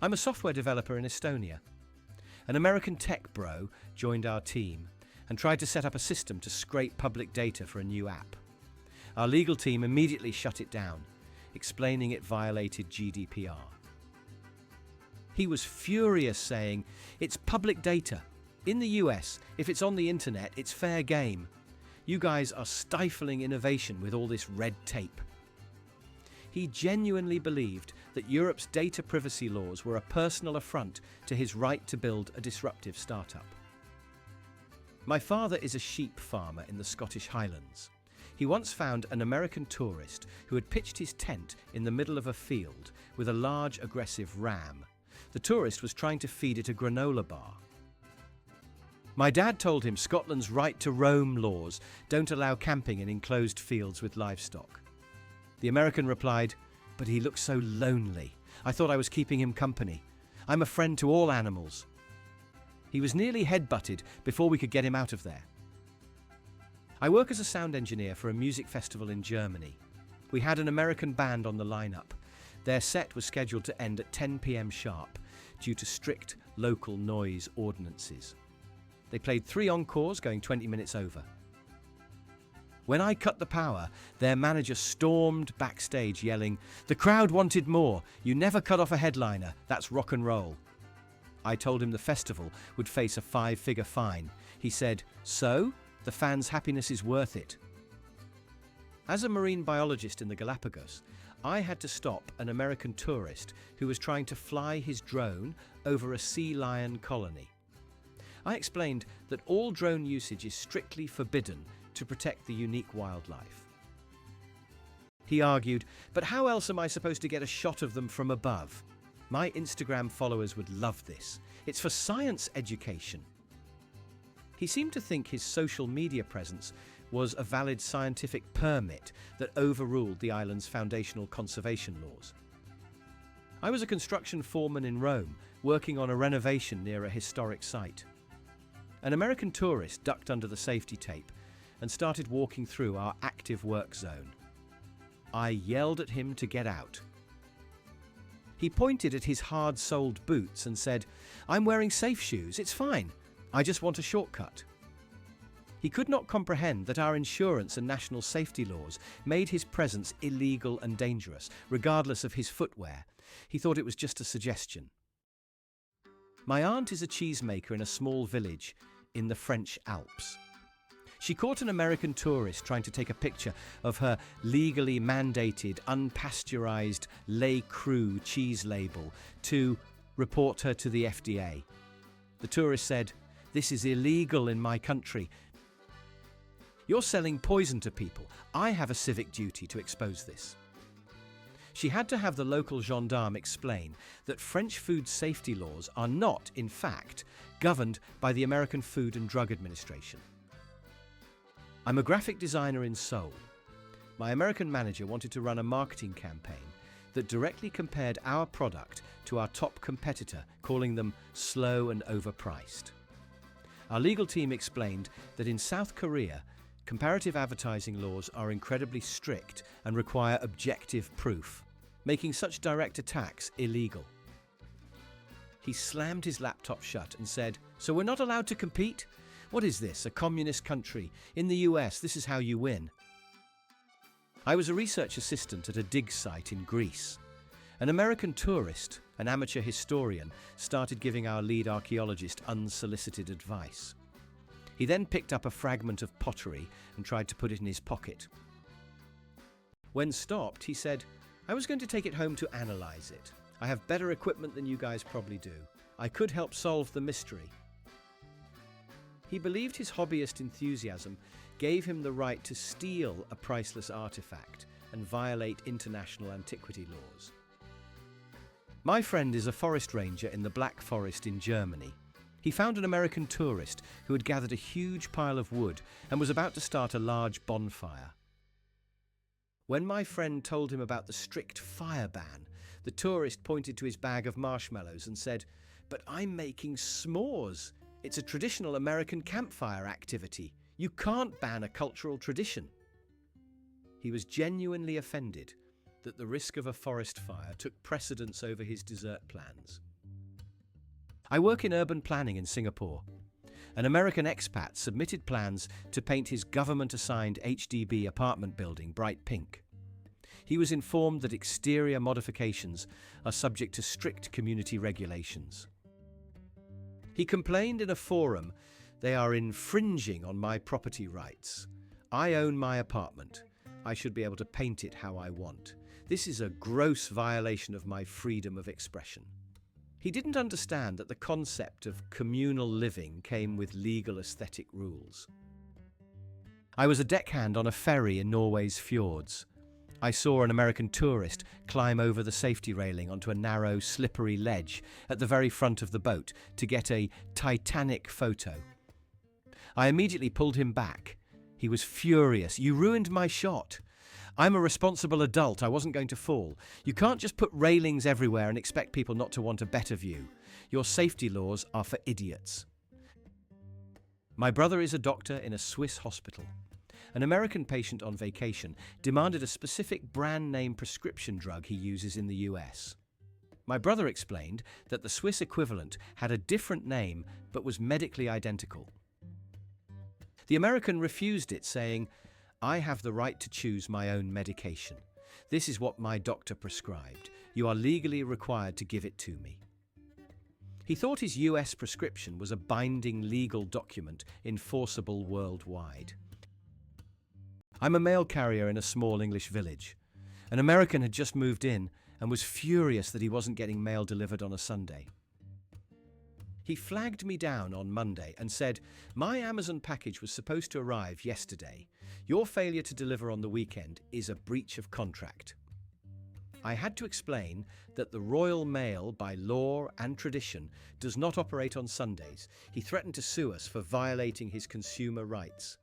I'm a software developer in Estonia. An American tech bro joined our team and tried to set up a system to scrape public data for a new app. Our legal team immediately shut it down, explaining it violated GDPR. He was furious, saying, "It's public data. In the US, if it's on the internet, it's fair game. You guys are stifling innovation with all this red tape." He genuinely believed that Europe's data privacy laws were a personal affront to his right to build a disruptive startup. My father is a sheep farmer in the Scottish Highlands. He once found an American tourist who had pitched his tent in the middle of a field with a large, aggressive ram. The tourist was trying to feed it a granola bar. My dad told him Scotland's right to roam laws don't allow camping in enclosed fields with livestock. The American replied, "But he looks so lonely. I thought I was keeping him company. I'm a friend to all animals." He was nearly headbutted before we could get him out of there. I work as a sound engineer for a music festival in Germany. We had an American band on the lineup. Their set was scheduled to end at 10 p.m. sharp due to strict local noise ordinances. They played 3 encores, going 20 minutes over. When I cut the power, their manager stormed backstage yelling, "The crowd wanted more. You never cut off a headliner. That's rock and roll." I told him the festival would face a 5-figure fine. He said, "So, the fans' happiness is worth it." As a marine biologist in the Galapagos, I had to stop an American tourist who was trying to fly his drone over a sea lion colony. I explained that all drone usage is strictly forbidden to protect the unique wildlife. He argued, "But how else am I supposed to get a shot of them from above? My Instagram followers would love this. It's for science education." He seemed to think his social media presence was a valid scientific permit that overruled the island's foundational conservation laws. I was a construction foreman in Rome, working on a renovation near a historic site. An American tourist ducked under the safety tape and started walking through our active work zone. I yelled at him to get out. He pointed at his hard-soled boots and said, "I'm wearing safe shoes, it's fine. I just want a shortcut." He could not comprehend that our insurance and national safety laws made his presence illegal and dangerous, regardless of his footwear. He thought it was just a suggestion. My aunt is a cheesemaker in a small village in the French Alps. She caught an American tourist trying to take a picture of her legally mandated, unpasteurized Le Cru cheese label to report her to the FDA. The tourist said, "This is illegal in my country. You're selling poison to people. I have a civic duty to expose this." She had to have the local gendarme explain that French food safety laws are not, in fact, governed by the American Food and Drug Administration. I'm a graphic designer in Seoul. My American manager wanted to run a marketing campaign that directly compared our product to our top competitor, calling them slow and overpriced. Our legal team explained that in South Korea, comparative advertising laws are incredibly strict and require objective proof, making such direct attacks illegal. He slammed his laptop shut and said, "So we're not allowed to compete? What is this, a communist country? In the US, this is how you win." I was a research assistant at a dig site in Greece. An American tourist, an amateur historian, started giving our lead archaeologist unsolicited advice. He then picked up a fragment of pottery and tried to put it in his pocket. When stopped, he said, "I was going to take it home to analyze it. I have better equipment than you guys probably do. I could help solve the mystery." He believed his hobbyist enthusiasm gave him the right to steal a priceless artifact and violate international antiquity laws. My friend is a forest ranger in the Black Forest in Germany. He found an American tourist who had gathered a huge pile of wood and was about to start a large bonfire. When my friend told him about the strict fire ban, the tourist pointed to his bag of marshmallows and said, "But I'm making s'mores. It's a traditional American campfire activity. You can't ban a cultural tradition." He was genuinely offended that the risk of a forest fire took precedence over his dessert plans. I work in urban planning in Singapore. An American expat submitted plans to paint his government-assigned HDB apartment building bright pink. He was informed that exterior modifications are subject to strict community regulations. He complained in a forum, "They are infringing on my property rights. I own my apartment. I should be able to paint it how I want. This is a gross violation of my freedom of expression." He didn't understand that the concept of communal living came with legal aesthetic rules. I was a deckhand on a ferry in Norway's fjords. I saw an American tourist climb over the safety railing onto a narrow, slippery ledge at the very front of the boat to get a Titanic photo. I immediately pulled him back. He was furious. "You ruined my shot. I'm a responsible adult. I wasn't going to fall. You can't just put railings everywhere and expect people not to want a better view. Your safety laws are for idiots." My brother is a doctor in a Swiss hospital. An American patient on vacation demanded a specific brand name prescription drug he uses in the US. My brother explained that the Swiss equivalent had a different name but was medically identical. The American refused it, saying, "I have the right to choose my own medication. This is what my doctor prescribed. You are legally required to give it to me." He thought his US prescription was a binding legal document enforceable worldwide. I'm a mail carrier in a small English village. An American had just moved in and was furious that he wasn't getting mail delivered on a Sunday. He flagged me down on Monday and said, "My Amazon package was supposed to arrive yesterday. Your failure to deliver on the weekend is a breach of contract." I had to explain that the Royal Mail, by law and tradition, does not operate on Sundays. He threatened to sue us for violating his consumer rights.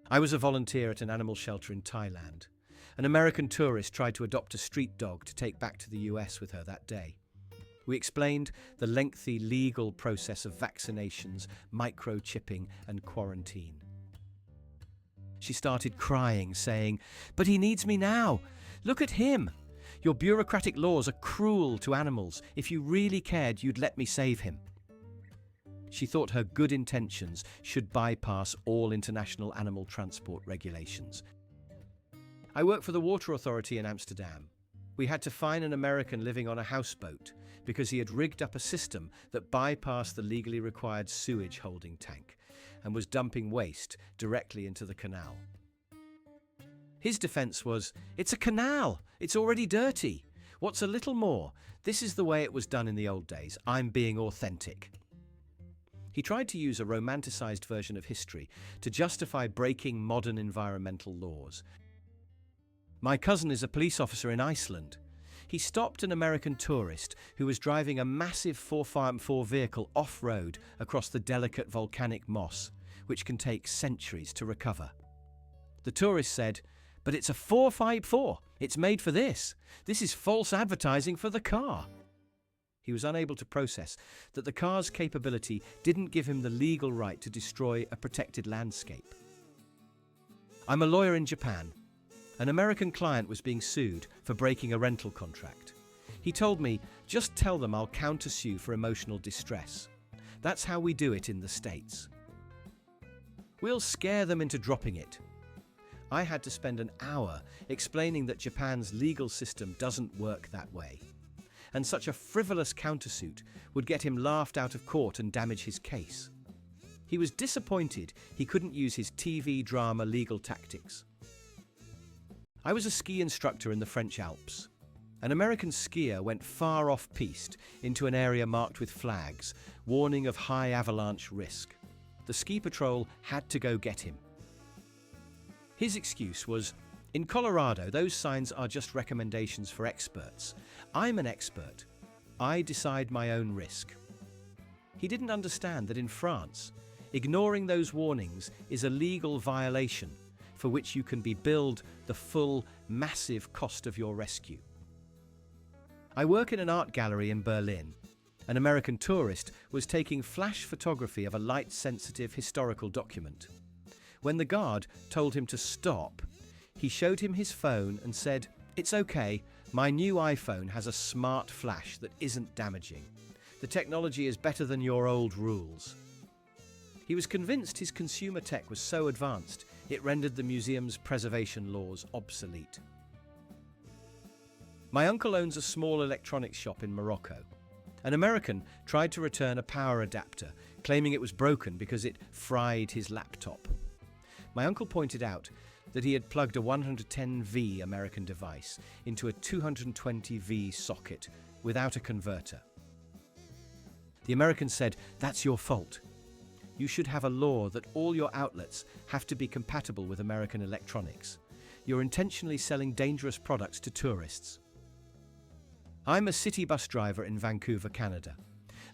I was a volunteer at an animal shelter in Thailand. An American tourist tried to adopt a street dog to take back to the US with her that day. We explained the lengthy legal process of vaccinations, microchipping, and quarantine. She started crying, saying, "But he needs me now. Look at him. Your bureaucratic laws are cruel to animals. If you really cared, you'd let me save him." She thought her good intentions should bypass all international animal transport regulations. I work for the Water Authority in Amsterdam. We had to fine an American living on a houseboat because he had rigged up a system that bypassed the legally required sewage holding tank and was dumping waste directly into the canal. His defense was, "It's a canal. It's already dirty. What's a little more? This is the way it was done in the old days. I'm being authentic." He tried to use a romanticized version of history to justify breaking modern environmental laws. My cousin is a police officer in Iceland. He stopped an American tourist who was driving a massive 4x4 vehicle off-road across the delicate volcanic moss, which can take centuries to recover. The tourist said, "But it's a 4x4. It's made for this. This is false advertising for the car." He was unable to process that the car's capability didn't give him the legal right to destroy a protected landscape. I'm a lawyer in Japan. An American client was being sued for breaking a rental contract. He told me, "Just tell them I'll countersue for emotional distress. That's how we do it in the States. We'll scare them into dropping it." I had to spend an hour explaining that Japan's legal system doesn't work that way, and such a frivolous countersuit would get him laughed out of court and damage his case. He was disappointed he couldn't use his TV drama legal tactics. I was a ski instructor in the French Alps. An American skier went far off-piste into an area marked with flags, warning of high avalanche risk. The ski patrol had to go get him. His excuse was, "In Colorado, those signs are just recommendations for experts. I'm an expert. I decide my own risk." He didn't understand that in France, ignoring those warnings is a legal violation for which you can be billed the full, massive cost of your rescue. I work in an art gallery in Berlin. An American tourist was taking flash photography of a light-sensitive historical document. When the guard told him to stop, he showed him his phone and said, "It's okay, my new iPhone has a smart flash that isn't damaging. The technology is better than your old rules. He was convinced his consumer tech was so advanced, it rendered the museum's preservation laws obsolete. My uncle owns a small electronics shop in Morocco. An American tried to return a power adapter, claiming it was broken because it fried his laptop. My uncle pointed out that he had plugged a 110V American device into a 220V socket without a converter. The American said, "That's your fault. You should have a law that all your outlets have to be compatible with American electronics. You're intentionally selling dangerous products to tourists." I'm a city bus driver in Vancouver, Canada.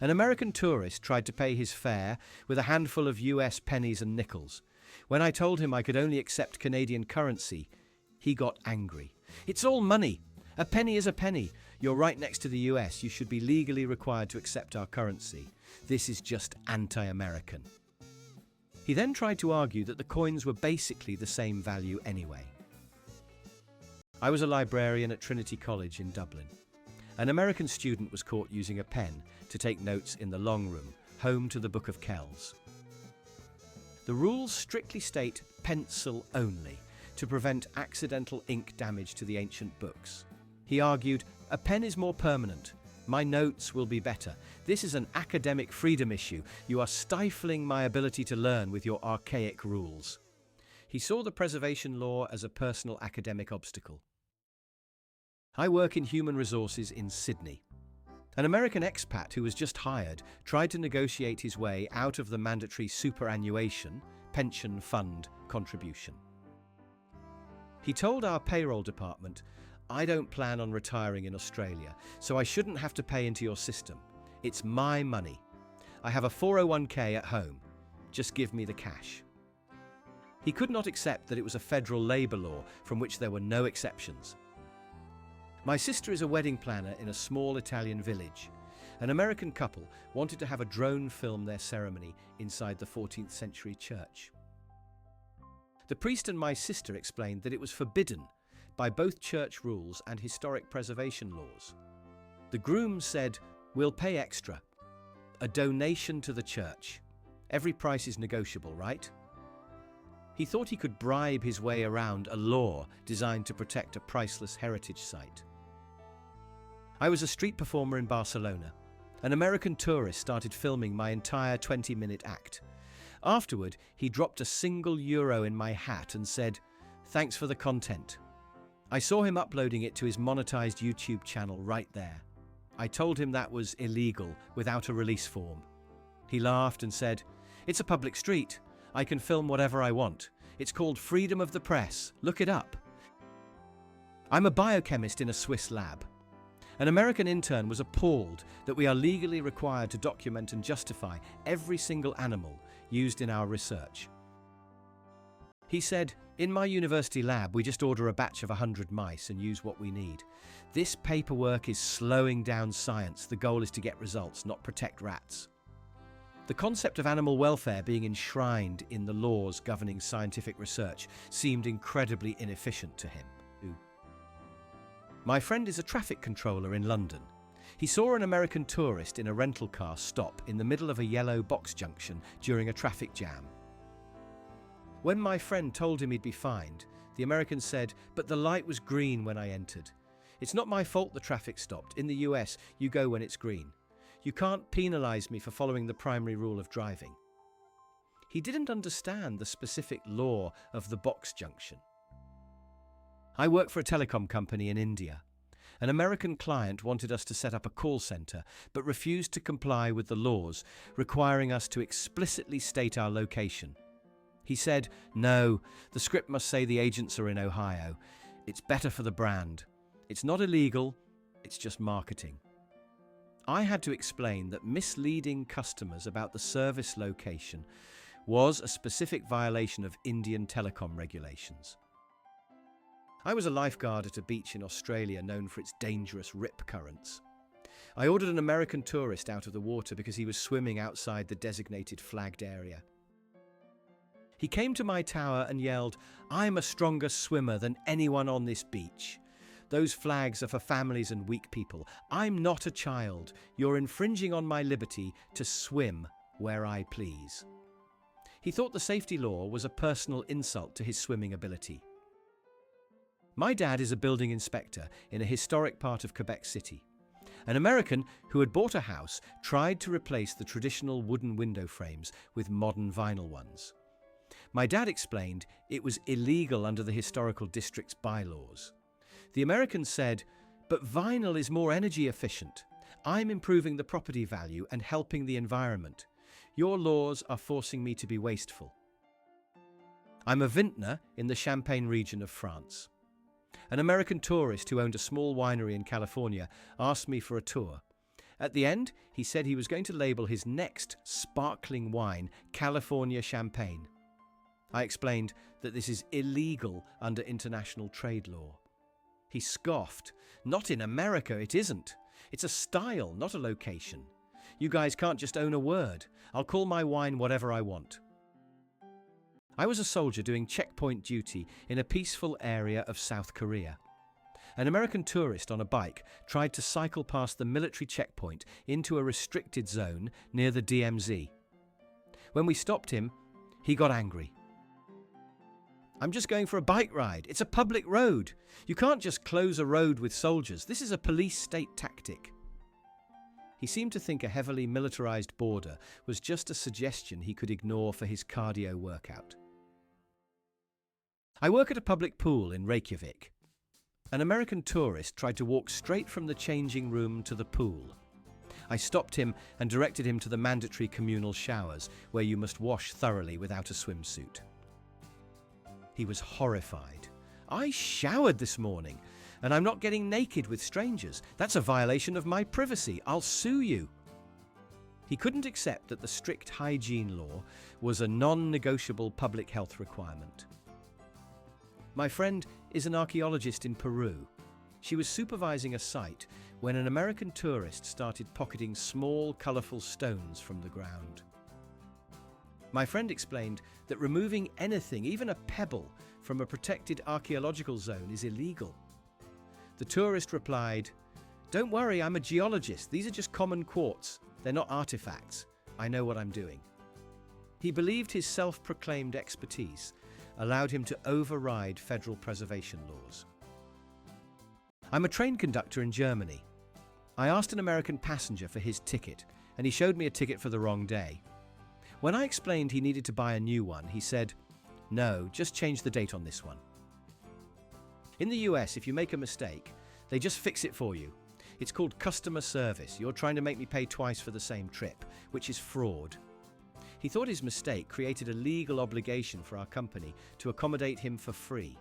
An American tourist tried to pay his fare with a handful of US pennies and nickels. When I told him I could only accept Canadian currency, he got angry. "It's all money. A penny is a penny. You're right next to the US. You should be legally required to accept our currency. This is just anti-American." He then tried to argue that the coins were basically the same value anyway. I was a librarian at Trinity College in Dublin. An American student was caught using a pen to take notes in the long room, home to the Book of Kells. The rules strictly state pencil only to prevent accidental ink damage to the ancient books. He argued, "A pen is more permanent. My notes will be better. This is an academic freedom issue. You are stifling my ability to learn with your archaic rules." He saw the preservation law as a personal academic obstacle. I work in human resources in Sydney. An American expat who was just hired tried to negotiate his way out of the mandatory superannuation pension fund contribution. He told our payroll department, "I don't plan on retiring in Australia, so I shouldn't have to pay into your system. It's my money. I have a 401k at home. Just give me the cash." He could not accept that it was a federal labour law from which there were no exceptions. My sister is a wedding planner in a small Italian village. An American couple wanted to have a drone film their ceremony inside the 14th century church. The priest and my sister explained that it was forbidden by both church rules and historic preservation laws. The groom said, "We'll pay extra. A donation to the church. Every price is negotiable, right?" He thought he could bribe his way around a law designed to protect a priceless heritage site. I was a street performer in Barcelona. An American tourist started filming my entire 20-minute act. Afterward, he dropped a €1 in my hat and said, "Thanks for the content." I saw him uploading it to his monetized YouTube channel right there. I told him that was illegal without a release form. He laughed and said, "It's a public street. I can film whatever I want. It's called freedom of the press. Look it up." I'm a biochemist in a Swiss lab. An American intern was appalled that we are legally required to document and justify every single animal used in our research. He said, "In my university lab, we just order a batch of 100 mice and use what we need. This paperwork is slowing down science. The goal is to get results, not protect rats." The concept of animal welfare being enshrined in the laws governing scientific research seemed incredibly inefficient to him. My friend is a traffic controller in London. He saw an American tourist in a rental car stop in the middle of a yellow box junction during a traffic jam. When my friend told him he'd be fined, the American said, "But the light was green when I entered. It's not my fault the traffic stopped. In the US, you go when it's green. You can't penalise me for following the primary rule of driving." He didn't understand the specific law of the box junction. I work for a telecom company in India. An American client wanted us to set up a call centre, but refused to comply with the laws, requiring us to explicitly state our location. He said, "No, the script must say the agents are in Ohio. It's better for the brand. It's not illegal, it's just marketing." I had to explain that misleading customers about the service location was a specific violation of Indian telecom regulations. I was a lifeguard at a beach in Australia known for its dangerous rip currents. I ordered an American tourist out of the water because he was swimming outside the designated flagged area. He came to my tower and yelled, "I'm a stronger swimmer than anyone on this beach. Those flags are for families and weak people. I'm not a child. You're infringing on my liberty to swim where I please." He thought the safety law was a personal insult to his swimming ability. My dad is a building inspector in a historic part of Quebec City. An American who had bought a house tried to replace the traditional wooden window frames with modern vinyl ones. My dad explained it was illegal under the historical district's bylaws. The American said, "But vinyl is more energy efficient. I'm improving the property value and helping the environment. Your laws are forcing me to be wasteful." I'm a vintner in the Champagne region of France. An American tourist who owned a small winery in California asked me for a tour. At the end, he said he was going to label his next sparkling wine California Champagne. I explained that this is illegal under international trade law. He scoffed. "Not in America, it isn't. It's a style, not a location. You guys can't just own a word. I'll call my wine whatever I want." I was a soldier doing checkpoint duty in a peaceful area of South Korea. An American tourist on a bike tried to cycle past the military checkpoint into a restricted zone near the DMZ. When we stopped him, he got angry. "I'm just going for a bike ride. It's a public road. You can't just close a road with soldiers. This is a police state tactic." He seemed to think a heavily militarized border was just a suggestion he could ignore for his cardio workout. I work at a public pool in Reykjavik. An American tourist tried to walk straight from the changing room to the pool. I stopped him and directed him to the mandatory communal showers, where you must wash thoroughly without a swimsuit. He was horrified. "I showered this morning, and I'm not getting naked with strangers. That's a violation of my privacy. I'll sue you." He couldn't accept that the strict hygiene law was a non-negotiable public health requirement. My friend is an archaeologist in Peru. She was supervising a site when an American tourist started pocketing small, colourful stones from the ground. My friend explained that removing anything, even a pebble, from a protected archaeological zone is illegal. The tourist replied, "Don't worry, I'm a geologist. These are just common quartz. They're not artifacts. I know what I'm doing." He believed his self-proclaimed expertise allowed him to override federal preservation laws. I'm a train conductor in Germany. I asked an American passenger for his ticket, and he showed me a ticket for the wrong day. When I explained he needed to buy a new one, he said, "No, just change the date on this one." In the US, if you make a mistake, they just fix it for you. It's called customer service. You're trying to make me pay twice for the same trip, which is fraud. He thought his mistake created a legal obligation for our company to accommodate him for free.